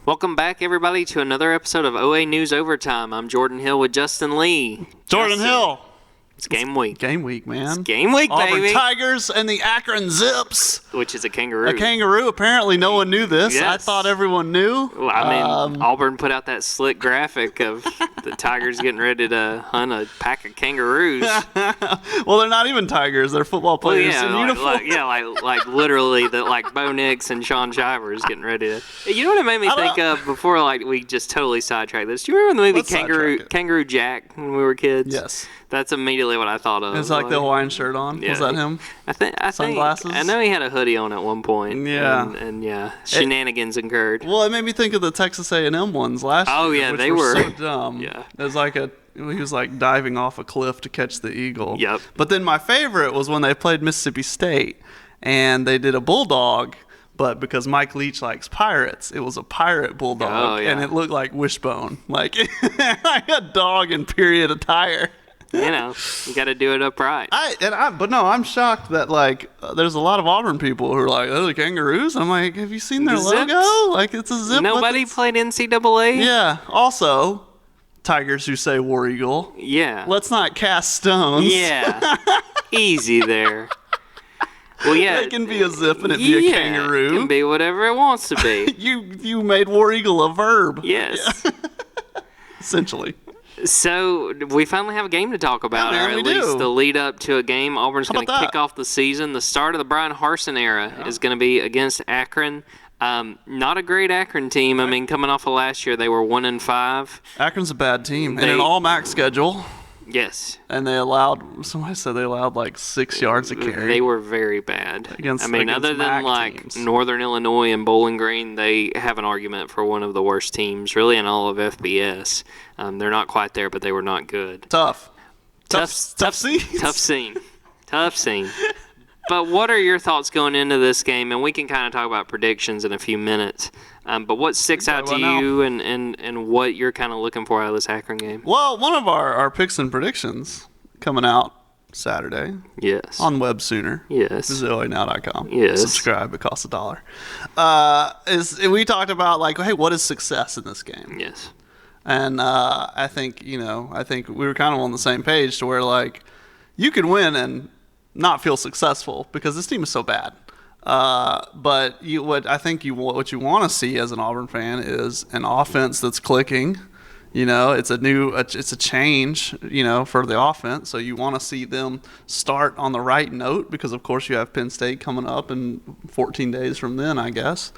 Welcome back, everybody, to another episode of OA News Overtime. I'm Jordan Hill with Justin Lee. Jordan Hill. It's game week. Game week, man. It's game week, Auburn baby. Tigers and the Akron Zips. Which is a kangaroo. A kangaroo. Apparently, no one knew this. Yes. I thought everyone knew. Well, I mean, Auburn put out that slick graphic of the Tigers getting ready to hunt a pack of kangaroos. Well, they're not even Tigers. They're football players in uniform. Like literally, like Bo Nix and Sean Shivers getting ready to. You know what it made me think of before? Like we just totally sidetracked this. Do you remember the movie Kangaroo Jack when we were kids? Yes. That's immediately what I thought of. It's like the Hawaiian shirt on. Yeah. Was that him? I think sunglasses. I know he had a hoodie on at one point. Yeah. And shenanigans occurred. Well, it made me think of the Texas A&M ones last year. Oh yeah, which they were so dumb. Yeah. It was like he was like diving off a cliff to catch the eagle. Yep. But then my favorite was when they played Mississippi State and they did a bulldog. But because Mike Leach likes pirates, it was a pirate bulldog, and it looked like Wishbone, like a dog in period attire. You know, you got to do it upright. But no, I'm shocked that there's a lot of Auburn people who are like, oh, the kangaroos. I'm like, have you seen their logo? Like, it's a zip. Nobody played NCAA. Yeah. Also, Tigers who say War Eagle. Yeah. Let's not cast stones. Yeah. Easy there. Well, yeah. It can be a zip and it be a kangaroo. It can be whatever it wants to be. You made War Eagle a verb. Yes. Yeah. Essentially. So we finally have a game to talk about, or at least the lead up to a game. Auburn's going to kick off the season. The start of the Brian Harsin era is going to be against Akron. Not a great Akron team. I mean, coming off of last year, they were 1-5. Akron's a bad team, and an all-MAC schedule. Yes. And somebody said they allowed like 6 yards a carry. They were very bad. Against other than like teams. Northern Illinois and Bowling Green, they have an argument for one of the worst teams really in all of FBS. They're not quite there, but they were not good. Tough scene. Tough scene. But what are your thoughts going into this game? And we can kind of talk about predictions in a few minutes. But what sticks out to you and what you're kind of looking for out of this Akron game? Well, one of our picks and predictions coming out Saturday. Yes. On Web Sooner. Yes. Visit OANow.com. Yes. Subscribe. It costs $1. We talked about hey, what is success in this game? Yes. And I think we were kind of on the same page to where you could win and not feel successful because this team is so bad. But what you want to see as an Auburn fan is an offense that's clicking. It's a change, for the offense. So you want to see them start on the right note because, of course, you have Penn State coming up in 14 days from then, I guess.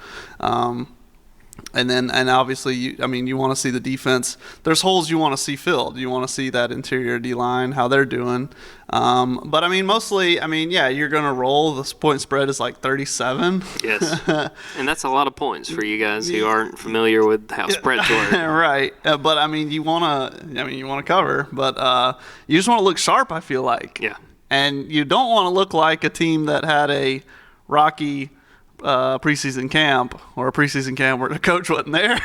And obviously, you want to see the defense. There's holes you want to see filled. You want to see that interior D-line, how they're doing. But, mostly, you're going to roll. This point spread is like 37. Yes. And that's a lot of points for you guys who aren't familiar with how spreads work. Right. But, you want to cover. But you just want to look sharp, I feel like. Yeah. And you don't want to look like a team that had a rocky preseason camp or a preseason camp where the coach wasn't there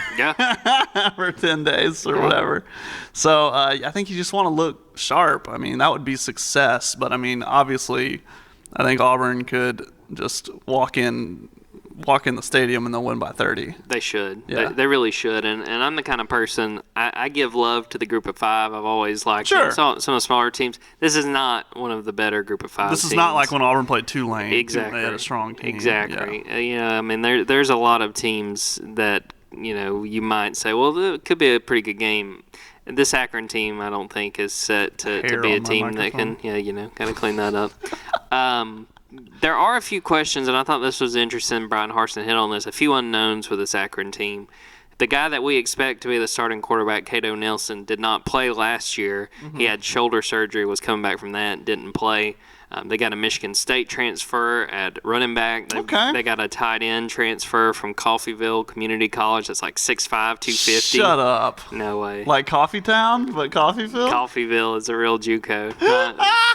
for 10 days or whatever. So I think you just want to look sharp. That would be success. But obviously, I think Auburn could just walk in the stadium and they'll win by 30. They should. Yeah. They really should. And I'm the kind of person, I give love to the group of five. I've always liked some of the smaller teams. This is not one of the better group of five This is teams. not like when Auburn played Tulane. Exactly. They had a strong team. Exactly. Yeah. There's a lot of teams that, you might say, well, it could be a pretty good game. This Akron team, I don't think, is set to be a team that can, kind of clean that up. There are a few questions, and I thought this was interesting. Brian Harsin hit on this. A few unknowns with this Akron team. The guy that we expect to be the starting quarterback, Cato Nelson, did not play last year. Mm-hmm. He had shoulder surgery, was coming back from that, didn't play. They got a Michigan State transfer at running back. They got a tight end transfer from Coffeyville Community College that's like 6'5", 250. Shut up. No way. Like Coffeetown, but Coffeyville? Coffeyville is a real JUCO.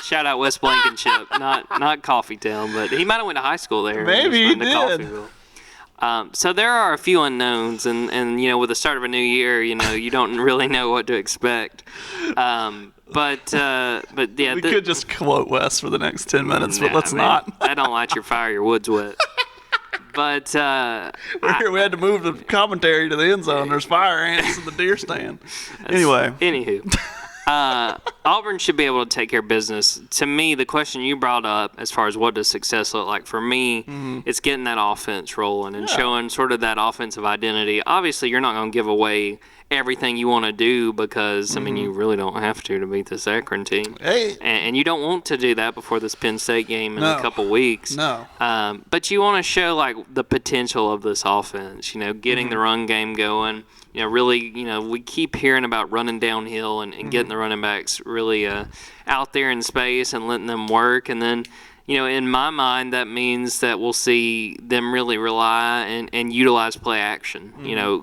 Shout out West Blankenship. Not Coffeetown, but he might have went to high school there. Maybe he did. Coffeyville. So there are a few unknowns, and with the start of a new year, you don't really know what to expect. But yeah, we could just quote Wes for the next 10 minutes, but let's not. I don't light your fire, your wood's wet. But we had to move the commentary to the end zone. There's fire ants in the deer stand. Anyway. Anywho. Auburn should be able to take care of business. To me, the question you brought up as far as what does success look like, for me, it's getting that offense rolling and showing sort of that offensive identity. Obviously, you're not going to give away everything you want to do because, I mean, you really don't have to beat this Akron team. Hey. And you don't want to do that before this Penn State game in a couple weeks. No. But you want to show, like, the potential of this offense, getting the run game going. Really, we keep hearing about running downhill and getting the running backs really out there in space and letting them work. And then, in my mind, that means that we'll see them really rely and utilize play action,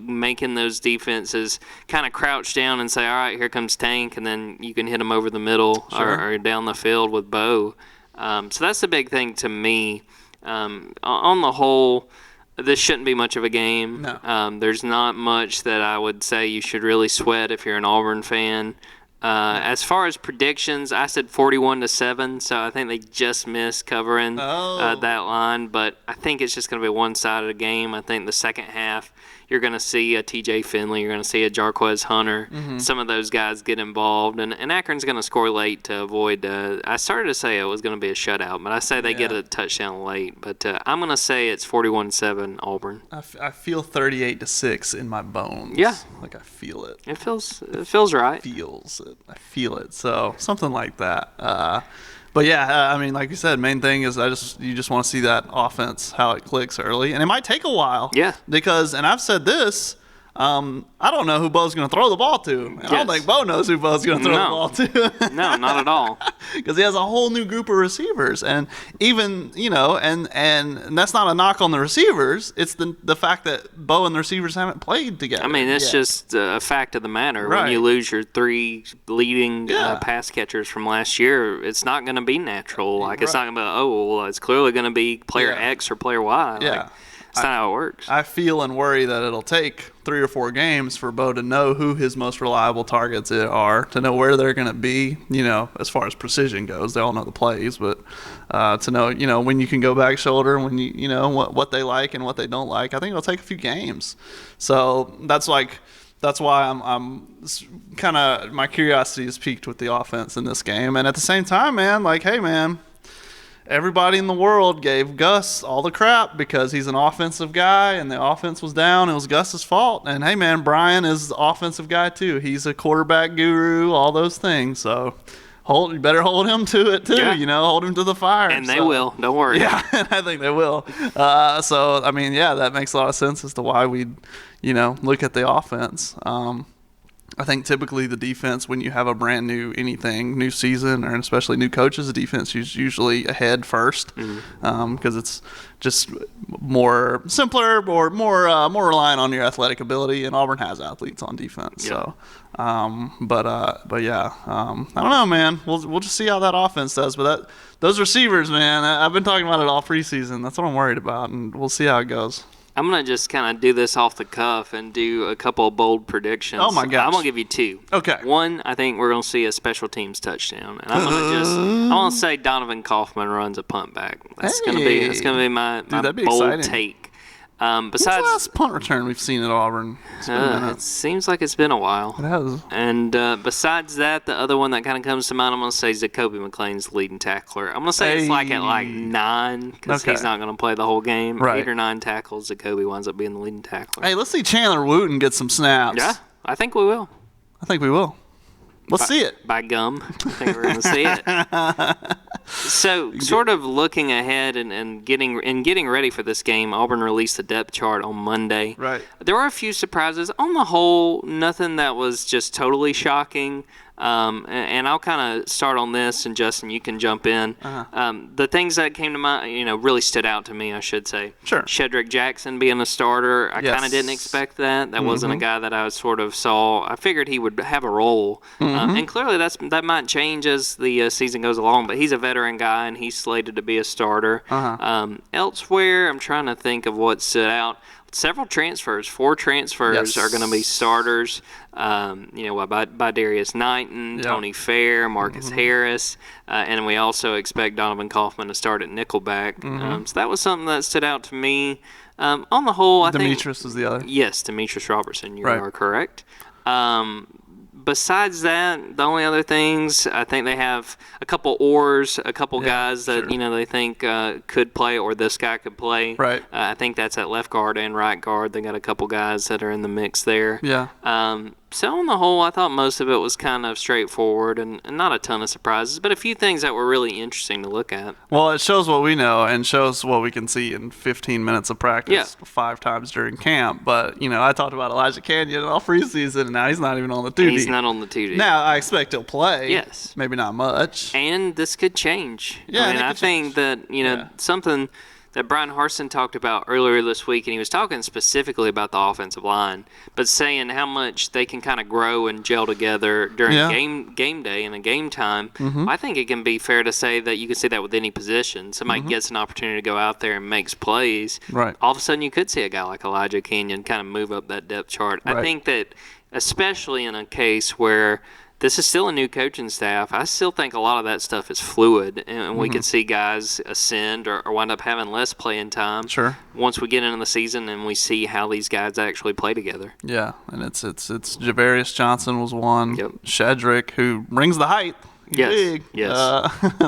making those defenses kind of crouch down and say, all right, here comes Tank, and then you can hit them over the middle or down the field with Bo. So that's the big thing to me. On the whole, this shouldn't be much of a game. No. There's not much that I would say you should really sweat if you're an Auburn fan. As far as predictions, I said 41-7, so I think they just missed covering that line. But I think it's just going to be a one-sided game. I think the second half, you're going to see a T.J. Finley, you're going to see a Jarquez Hunter, some of those guys get involved. And Akron's going to score late to avoid I started to say it was going to be a shutout, but I say they get a touchdown late. But I'm going to say it's 41-7 Auburn. I feel 38-6 in my bones. Yeah. Like I feel it. It feels right. I feel it. So something like that. But yeah, I mean, like you said, main thing is you just want to see that offense, how it clicks early, and it might take a while. Yeah. Because, and I've said this, I don't know who Bo's going to throw the ball to. And I don't think Bo knows who Bo's going to throw the ball to. No, not at all. Because he has a whole new group of receivers, and even and that's not a knock on the receivers. It's the fact that Bo and the receivers haven't played together. I mean, it's just a fact of the matter. Right. When you lose your three leading pass catchers from last year, it's not going to be natural. Like it's not going to be it's clearly going to be player X or player Y. Yeah. Like, that's not how it works. I feel and worry that it'll take 3 or 4 games for Bo to know who his most reliable targets are, to know where they're going to be, as far as precision goes. They all know the plays, but to know, when you can go back shoulder, when you know what they like and what they don't like. I think it'll take a few games. So that's why I'm kind of, my curiosity is piqued with the offense in this game. And at the same time, man, like, hey, man, everybody in the world gave Gus all the crap because he's an offensive guy and the offense was down. It was Gus's fault. And, hey, man, Brian is the offensive guy too. He's a quarterback guru, all those things. So you better hold him to it too, hold him to the fire. And they will. Don't worry. Yeah, I think they will. So, I mean, yeah, that makes a lot of sense as to why we'd, look at the offense. I think typically the defense, when you have a brand new new season, or especially new coaches, the defense is usually ahead first because it's just more simpler or more reliant on your athletic ability, and Auburn has athletes on defense. Yeah. So, but yeah, I don't know, man. We'll just see how that offense does. But those receivers, man, I've been talking about it all preseason. That's what I'm worried about, and we'll see how it goes. I'm going to just kind of do this off the cuff and do a couple of bold predictions. Oh, my gosh. I'm going to give you 2. Okay. One, I think we're going to see a special teams touchdown. And I'm going to say Donovan Kaufman runs a punt back. That's going to be my bold exciting. take. When's the last punt return we've seen at Auburn? It seems like it's been a while. It has. And besides that, the other one that kind of comes to mind, I'm going to say Jacoby McLean's leading tackler. I'm going to say it's like at 9 because he's not going to play the whole game. Right. 8 or 9 tackles, Jacoby winds up being the leading tackler. Hey, let's see Chandler Wooten get some snaps. Yeah, I think we will. Let's see it. By gum. I think we're going to see it. So, sort of looking ahead and getting ready for this game, Auburn released a depth chart on Monday. Right. There were a few surprises. On the whole, nothing that was just totally shocking. And I'll kind of start on this, and Justin, you can jump in. The things that came to mind, really stood out to me, I should say. Sure. Shedrick Jackson being a starter, I kind of didn't expect that. That wasn't a guy that I sort of saw. I figured he would have a role, and clearly that might change as the season goes along. But he's a veteran guy, and he's slated to be a starter. Elsewhere, I'm trying to think of what stood out. I'll several transfers. 4 transfers are going to be starters. By Darius Knighton, Tony Fair, Marcus Harris, and we also expect Donovan Kaufman to start at nickelback. So that was something that stood out to me. On the whole, I think Demetrius is the other. Yes, Demetrius Robertson. You are correct. Besides that, the only other things, I think they have a couple a couple guys that they think could play, or this guy could play. Right. I think that's at left guard and right guard. They got a couple guys that are in the mix there. Yeah. So on the whole, I thought most of it was kind of straightforward and not a ton of surprises, but a few things that were really interesting to look at. Well, it shows what we know and shows what we can see in 15 minutes of practice 5 times during camp. But, I talked about Elijah Canyon all preseason, and now he's not even on the 2D. He's not on the 2D. Now, I expect he'll play. Yes. Maybe not much. And this could change. Yeah, I think that, something that Brian Harsin talked about earlier this week, and he was talking specifically about the offensive line, but saying how much they can kind of grow and gel together during game day and a game time. I think it can be fair to say that you can see that with any position. Somebody gets an opportunity to go out there and makes plays. Right. All of a sudden, you could see a guy like Elijah Canyon kind of move up that depth chart. Right. I think that especially in a case where this is still a new coaching staff, I still think a lot of that stuff is fluid, and we could see guys ascend or wind up having less playing time. Sure. Once we get into the season and we see how these guys actually play together. Yeah, and it's Javarius Johnson was one. Yep. Shedrick, who brings the height. He's big. Yes.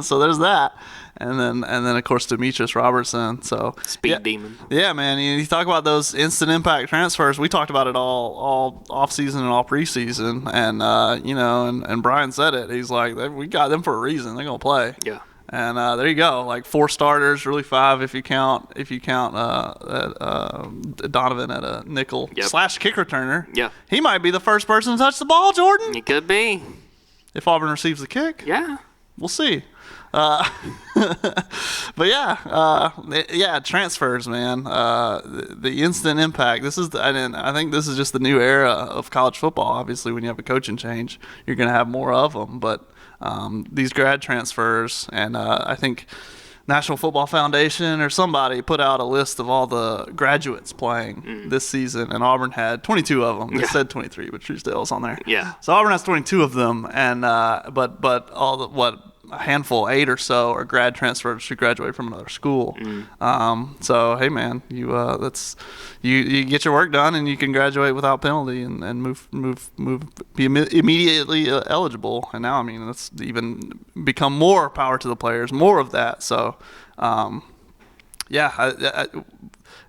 So there's that. And then of course Demetrius Robertson. So Speed demon. Yeah, man. You talk about those instant impact transfers. We talked about it all off season and all preseason, and and Brian said it. He's like, we got them for a reason. They're gonna play. Yeah. And there you go. Like 4 starters, really 5 if you count Donovan at a nickel / kick returner. Yeah. He might be the first person to touch the ball, Jordan. He could be. If Auburn receives the kick. Yeah. We'll see. But transfers, man. The instant impact. I think this is just the new era of college football. Obviously, when you have a coaching change, you're going to have more of them. But these grad transfers, and I think National Football Foundation or somebody put out a list of all the graduates playing this season, and Auburn had 22 of them. They said 23, but Truesdale's on there. Yeah. So Auburn has 22 of them, and but all the a handful, 8 or so, are grad transfers who graduate from another school. So hey, man, you get your work done and you can graduate without penalty and be immediately eligible. And now, that's even become more power to the players, more of that. So it's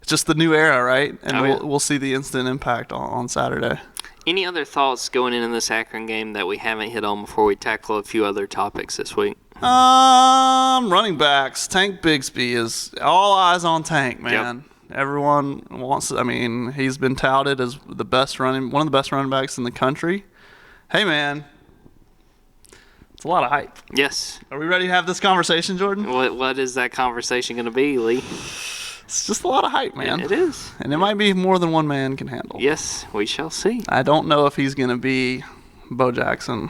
just the new era, right? And we'll see the instant impact on Saturday. Any other thoughts going into this Akron game that we haven't hit on before we tackle a few other topics this week? Running backs. Tank Bigsby is all eyes on Tank, man. Yep. Everyone wants. He's been touted as one of the best running backs in the country. Hey, man, it's a lot of hype. Yes. Are we ready to have this conversation, Jordan? What is that conversation going to be, Lee? It's just a lot of hype, man. It is. And it might be more than one man can handle. Yes, we shall see. I don't know if he's going to be Bo Jackson,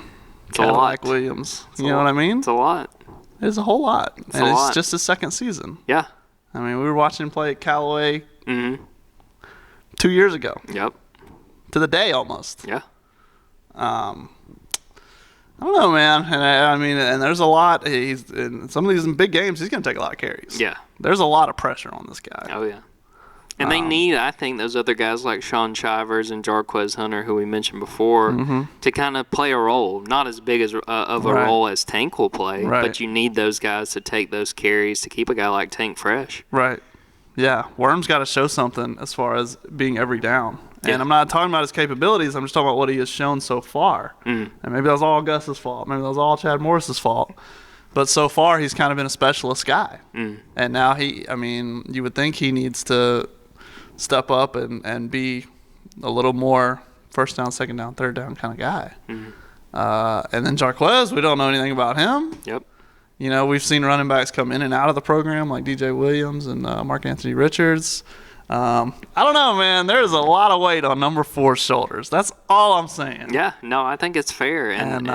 Cadillac Williams. You know what I mean? It's a lot. It's a whole lot. It's just his second season. Yeah. We were watching him play at Callaway 2 years ago. Yep. To the day almost. Yeah. I don't know, man. And there's a lot. In some of these big games, he's going to take a lot of carries. Yeah. There's a lot of pressure on this guy. Oh, yeah. And they need, I think, those other guys like Sean Shivers and Jarquez Hunter, who we mentioned before, to kind of play a role. Not as big as of a role as Tank will play, but you need those guys to take those carries to keep a guy like Tank fresh. Right. Yeah. Worm's got to show something as far as being every down. And I'm not talking about his capabilities. I'm just talking about what he has shown so far. And maybe that was all Gus's fault. Maybe that was all Chad Morris's fault. But so far, he's kind of been a specialist guy. And now you would think he needs to step up and be a little more first down, second down, third down kind of guy. And then Jarquez, we don't know anything about him. Yep. We've seen running backs come in and out of the program like DJ Williams and Mark Anthony Richards. I don't know, man. There's a lot of weight on number 4's shoulders. That's all I'm saying. Yeah, no, I think it's fair. And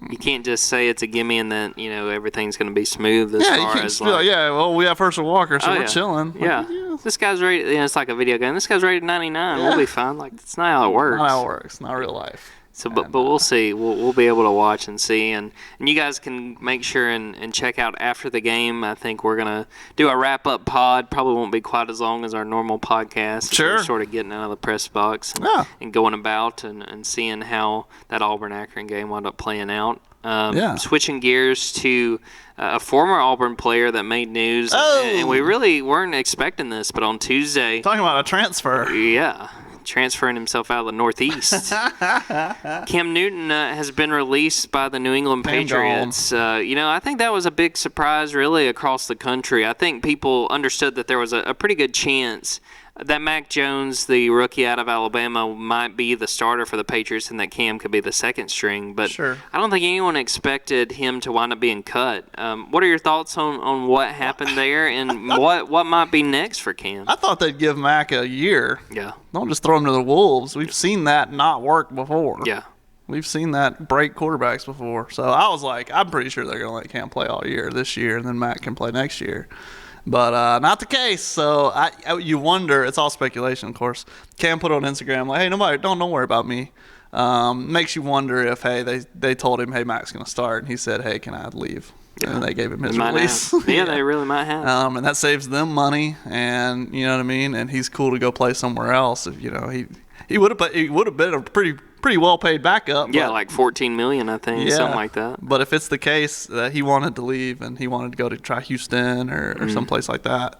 You can't just say it's a gimme and that everything's going to be smooth as far as well, we have Herschel Walker, so we're chilling. Yeah. This guy's rated. It's like a video game. This guy's rated 99. We'll be fine. Like, that's not how it works. Not how it works. Not real life. So, but we'll see. We'll be able to watch and see, and you guys can make sure and check out after the game. I think we're gonna do a wrap up pod. Probably won't be quite as long as our normal podcast. Sure. We're sort of getting out of the press box and going about and seeing how that Auburn Akron game wound up playing out. Switching gears to a former Auburn player that made news, and we really weren't expecting this, but on Tuesday, talking about a transfer. Yeah. Transferring himself out of the Northeast. Cam Newton has been released by the New England Patriots. I think that was a big surprise really across the country. I think people understood that there was a pretty good chance that Mac Jones, the rookie out of Alabama, might be the starter for the Patriots and that Cam could be the second string. But sure. I don't think anyone expected him to wind up being cut. What are your thoughts on what happened there and what might be next for Cam? I thought they'd give Mac a year. Yeah. Don't just throw him to the Wolves. We've seen that not work before. Yeah. We've seen that break quarterbacks before. So I was like, I'm pretty sure they're going to let Cam play all year this year, and then Mac can play next year. But not the case. So you wonder. It's all speculation, of course. Cam put on Instagram like, "Hey, don't worry about me." Makes you wonder if they told him, "Hey, Mac's going to start," and he said, "Hey, can I leave?" Yeah. And they gave him his release. Yeah, they really might have. And that saves them money, and you know what I mean. And he's cool to go play somewhere else. If he would have been a pretty well paid backup. Yeah, like $14 million, I think, something like that. But if it's the case that he wanted to leave and he wanted to go to try Houston or someplace like that,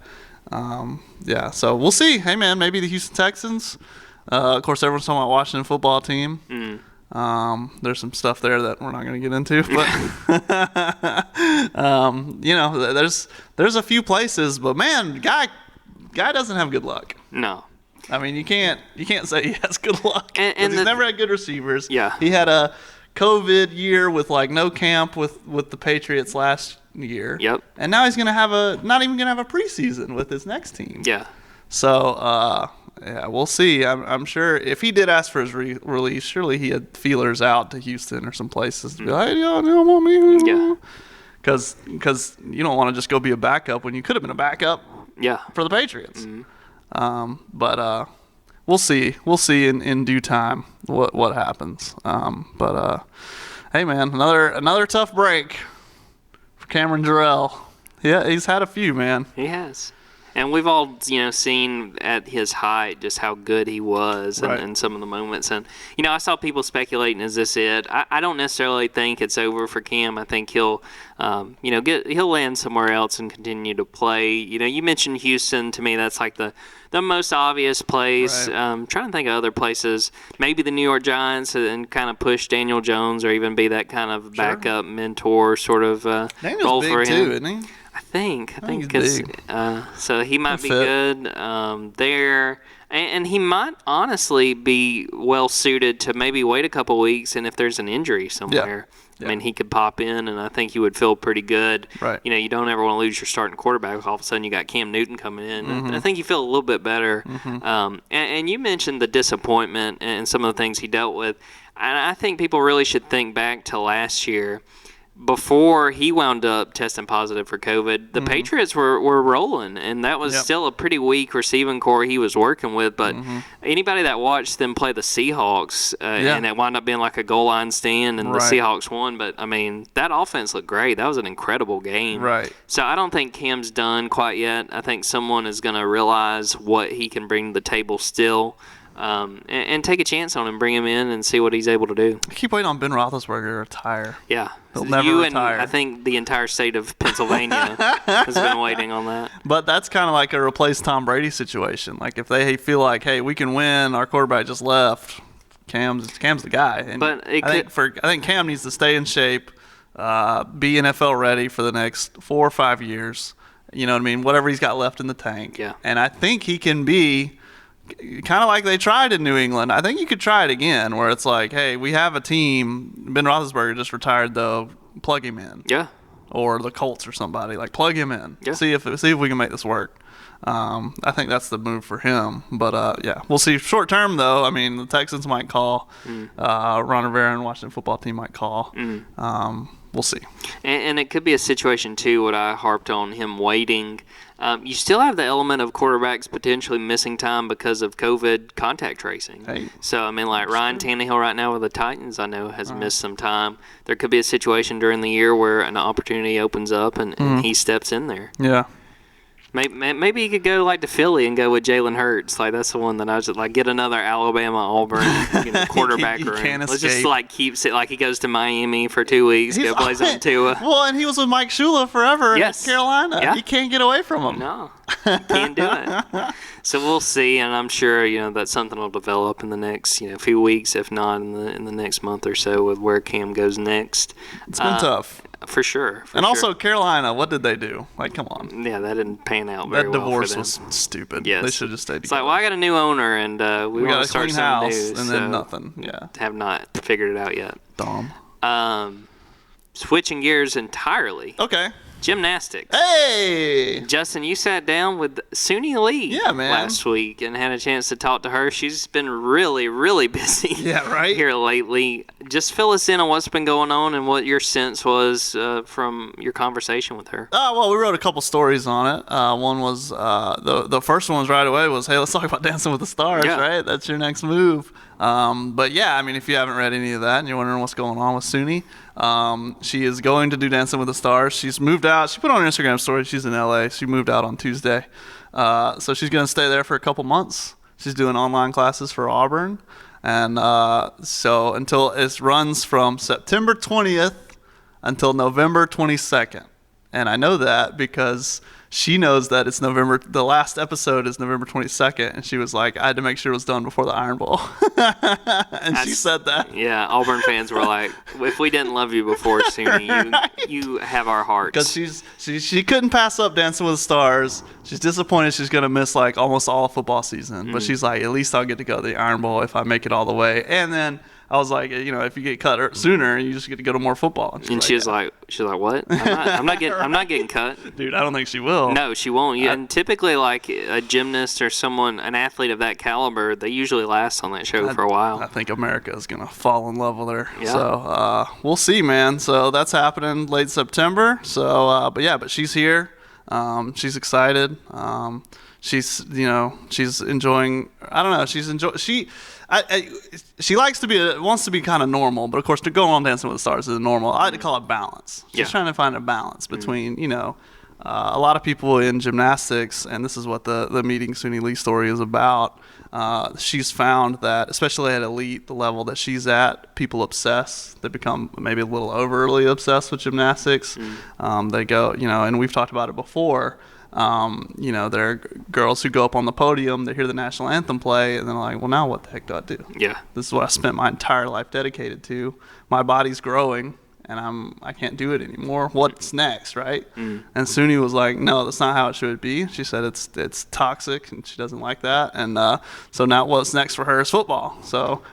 so we'll see. Hey, man, maybe the Houston Texans. Of course, everyone's talking about Washington football team. There's some stuff there that we're not going to get into, but there's a few places. But man, guy doesn't have good luck. No. I mean, you can't say he has good luck. And he's never had good receivers. Yeah. He had a COVID year with like no camp with the Patriots last year. Yep. And now he's gonna have not even gonna have a preseason with his next team. Yeah. So we'll see. I'm sure if he did ask for his release, surely he had feelers out to Houston or some places to be like, hey, you don't want me. Yeah. Because you don't want to just go be a backup when you could have been a backup. Yeah. For the Patriots. But we'll see. We'll see in due time what happens. Hey man, another tough break for Cameron Jarrell. Yeah, he's had a few, man. He has. And we've all, seen at his height just how good he was and some of the moments. And, I saw people speculating, is this it? I don't necessarily think it's over for Cam. I think he'll, he'll land somewhere else and continue to play. You mentioned Houston. To me, that's like the most obvious place. Right. Trying to think of other places. Maybe the New York Giants and kind of push Daniel Jones or even be that kind of backup mentor sort of Daniel's role big for him. Too, isn't he? I think he's big. So he might be good there, and he might honestly be well suited to maybe wait a couple weeks, and if there's an injury somewhere, I mean, he could pop in, and I think he would feel pretty good. Right. You don't ever want to lose your starting quarterback. All of a sudden, you got Cam Newton coming in. I think you feel a little bit better. And you mentioned the disappointment and some of the things he dealt with, and I think people really should think back to last year. Before he wound up testing positive for COVID, the Patriots were rolling, and that was still a pretty weak receiving core he was working with. But anybody that watched them play the Seahawks, and it wound up being like a goal line stand, and the Seahawks won. But, I mean, that offense looked great. That was an incredible game. Right. So I don't think Cam's done quite yet. I think someone is going to realize what he can bring to the table still. And take a chance on him, bring him in, and see what he's able to do. I keep waiting on Ben Roethlisberger to retire. Yeah. He'll never retire. And I think the entire state of Pennsylvania has been waiting on that. But that's kind of like a replace Tom Brady situation. Like if they feel like, hey, we can win, our quarterback just left, Cam's the guy. And but I think Cam needs to stay in shape, be NFL ready for the next 4 or 5 years. You know what I mean? Whatever he's got left in the tank. Yeah. And I think he can be kind of like they tried in New England. I think you could try it again where it's like, hey, we have a team. Ben Roethlisberger just retired, though. Plug him in. Yeah. Or the Colts or somebody. Like, plug him in. Yeah. See if we can make this work. I think that's the move for him. But yeah, we'll see. Short term though, I mean, the Texans might call. Ron Rivera and Washington football team might call. We'll see. And it could be a situation too. What I harped on him waiting. You still have the element of quarterbacks potentially missing time because of COVID contact tracing. Hey, so, I mean, like Ryan Tannehill right now with the Titans, I know has missed some time. There could be a situation during the year where an opportunity opens up and he steps in there. Yeah. Maybe he could go like to Philly and go with Jalen Hurts. Like that's the one that I was like get another Alabama Auburn quarterback room. Let's just like keep it like he goes to Miami for 2 weeks, go plays on Tua. Well, and he was with Mike Shula forever in Carolina. Yeah. You can't get away from him. No, can't do it. So we'll see, and I'm sure that something will develop in the next few weeks, if not in the next month or so, with where Cam goes next. It's been tough. For sure. Also, Carolina, what did they do? Like, come on. Yeah, that didn't pan out very well. That divorce was stupid. Yes. They should have just stayed together. It's like, well, I got a new owner, and we want to start something new. And then nothing. Yeah. Have not figured it out yet. Dumb. Switching gears entirely. Okay. Gymnastics. Hey! Justin, you sat down with Suni Lee last week and had a chance to talk to her. She's been really, really busy here lately. Just fill us in on what's been going on and what your sense was from your conversation with her. Well, we wrote a couple stories on it. One was, the first one was right away was, hey, let's talk about Dancing with the Stars, right? That's your next move. But yeah, I mean, if you haven't read any of that and you're wondering what's going on with Suni, she is going to do Dancing with the Stars. She's moved out. She put on her Instagram story. She's in LA. She moved out on Tuesday. So she's going to stay there for a couple months. She's doing online classes for Auburn. And so until it runs from September 20th until November 22nd. And I know that because she knows that it's November. The last episode is November 22nd, and she was like, I had to make sure it was done before the Iron Bowl. And she said that. Yeah, Auburn fans were like, if we didn't love you before, Suni, you have our hearts. Because she couldn't pass up Dancing with the Stars. She's disappointed she's going to miss like almost all football season. But she's like, at least I'll get to go to the Iron Bowl if I make it all the way. And then I was like, if you get cut sooner, you just get to go to more football. And she's like, what? I'm not getting cut. Dude, I don't think she will. No, she won't. And typically, like a gymnast or an athlete of that caliber, they usually last on that show for a while. I think America is gonna fall in love with her. Yeah. So we'll see, man. So that's happening late September. So, but she's here. She's excited. She's enjoying. I don't know. She likes to wants to be kind of normal, but of course to go on Dancing with the Stars is normal. I like to call it balance. She's trying to find a balance between, a lot of people in gymnastics, and this is what the meeting Suni Lee story is about. She's found that, especially at elite, the level that she's at, people obsess. They become maybe a little overly obsessed with gymnastics. They go, and we've talked about it before. There are girls who go up on the podium, they hear the national anthem play, and they're like, well, now what the heck do I do? Yeah. This is what I spent my entire life dedicated to. My body's growing, and I can't do it anymore. What's next, right? And Suni was like, no, that's not how it should be. She said it's toxic, and she doesn't like that. And so now what's next for her is football.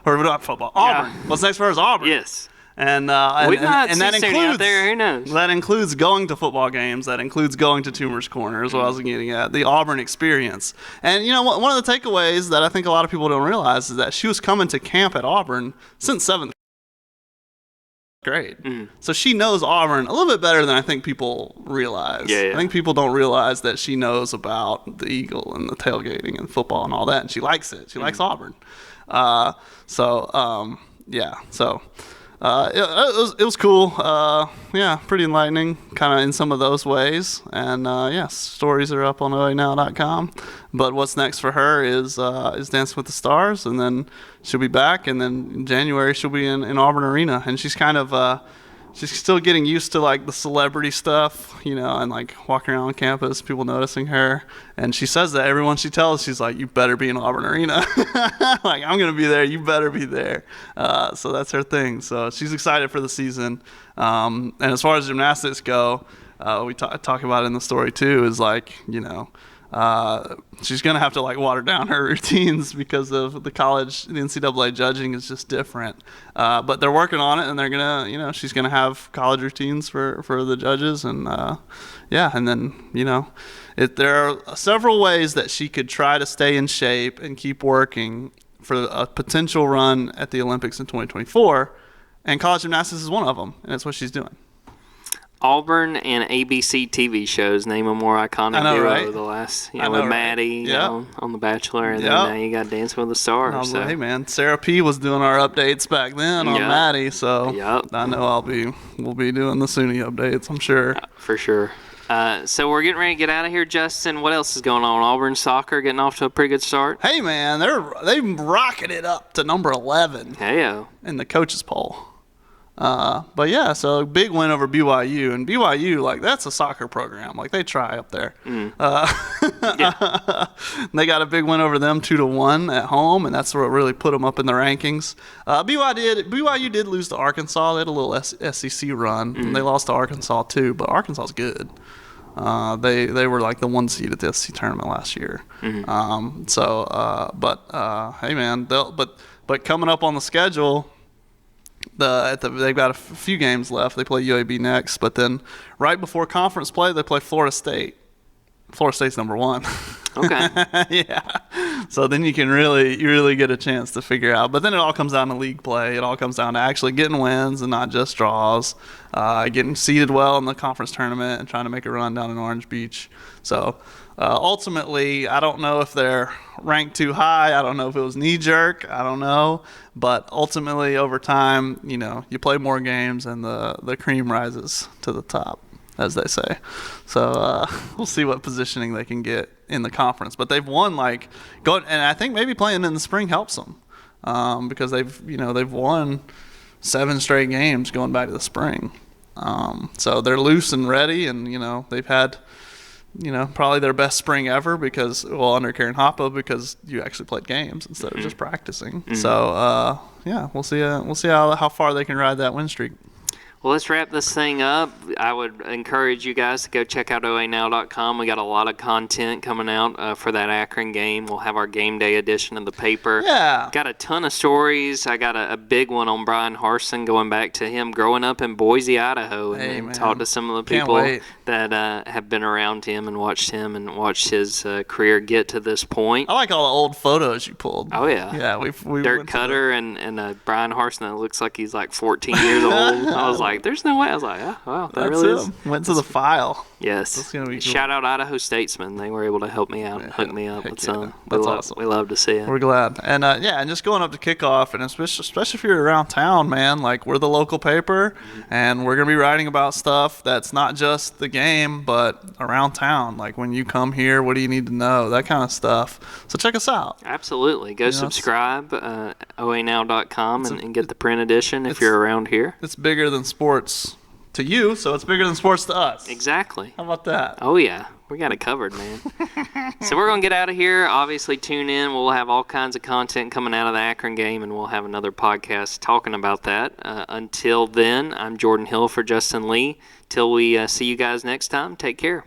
Or not football, Auburn. Yeah. What's next for her is Auburn. Yes. And that includes out there, who knows? That includes going to football games. That includes going to Toomer's Corner, is what I was getting at. The Auburn experience. And one of the takeaways that I think a lot of people don't realize is that she was coming to camp at Auburn since 7th grade. So she knows Auburn a little bit better than I think people realize. Yeah. I think people don't realize that she knows about the Eagle and the tailgating and football and all that, and she likes it. She likes Auburn. It was cool. Pretty enlightening, kind of in some of those ways. And stories are up on OANow.com. But what's next for her is Dancing with the Stars, and then she'll be back. And then in January she'll be in Auburn Arena, and she's kind of she's still getting used to like the celebrity stuff, and like walking around campus, people noticing her. And she says that everyone she tells, she's like, you better be in Auburn Arena. Like, I'm going to be there. You better be there. So that's her thing. So she's excited for the season. And as far as gymnastics go, we talk about it in the story too, is like, she's going to have to like water down her routines because of the NCAA judging is just different. But they're working on it, and they're going to, she's going to have college routines for the judges. And and then, there are several ways that she could try to stay in shape and keep working for a potential run at the Olympics in 2024. And college gymnastics is one of them, and that's what she's doing. Auburn and ABC TV shows, name a more iconic duo, right? The last, with Maddie on The Bachelor, and then now you got Dancing with the Stars. So. Hey man, Sarah P was doing our updates back then on Maddie, so I know we'll be doing the SUNY updates, I'm sure. For sure. So we're getting ready to get out of here, Justin. What else is going on? Auburn soccer getting off to a pretty good start. Hey man, they've rocketed up to number 11 in the coaches poll. But yeah, so a big win over BYU, and BYU, like, that's a soccer program. Like, they try up there. They got a big win over them 2-1 at home, and that's what really put them up in the rankings. BYU did lose to Arkansas. They had a little SEC run, and they lost to Arkansas too, but Arkansas's good. They were like the 1 seed at the SEC tournament last year. Hey man, but coming up on the schedule, they've got a few games left. They play UAB next, but then right before conference play, they play Florida State. Florida State's number 1. Okay. Yeah. So then you really get a chance to figure out. But then it all comes down to league play. It all comes down to actually getting wins and not just draws. Getting seeded well in the conference tournament and trying to make a run down in Orange Beach. So ultimately, I don't know if they're ranked too high. I don't know if it was knee-jerk. I don't know. But ultimately, over time, you play more games and the cream rises to the top, as they say. So we'll see what positioning they can get in the conference. But they've won, and I think maybe playing in the spring helps them because they've won 7 straight games going back to the spring. So they're loose and ready, and they've had probably their best spring ever under Karen Hoppe, because you actually played games instead of just practicing. So we'll see how far they can ride that win streak. Well, let's wrap this thing up. I would encourage you guys to go check out OANow.com. We got a lot of content coming out for that Akron game. We'll have our game day edition of the paper. Yeah. Got a ton of stories. I got a big one on Brian Harsin, going back to him growing up in Boise, Idaho, and talked to some of the people that have been around him and watched his career get to this point. I like all the old photos you pulled. Oh, yeah. Yeah, we Dirk Cutter and Brian Harsin that looks like he's like 14 years old. I was like, there's no way. I was like, oh, wow, that really is. Went to the file. Yes. That's gonna be cool. Shout out Idaho Statesman. They were able to help me out and hook me up with some. That's awesome. We love to see it. We're glad. And and just going up to kickoff, and especially if you're around town, man, like, we're the local paper, and we're going to be writing about stuff that's not just the game, but around town. Like, when you come here, what do you need to know? That kind of stuff. So check us out. Absolutely. Go subscribe, OANow.com, and get the print edition if you're around here. It's bigger than sports to you, so it's bigger than sports to us. Exactly. How about that? Oh, yeah. We got it covered, man. So we're going to get out of here. Obviously, tune in. We'll have all kinds of content coming out of the Akron game, and we'll have another podcast talking about that. Until then, I'm Jordan Hill for Justin Lee. Till we see you guys next time, take care.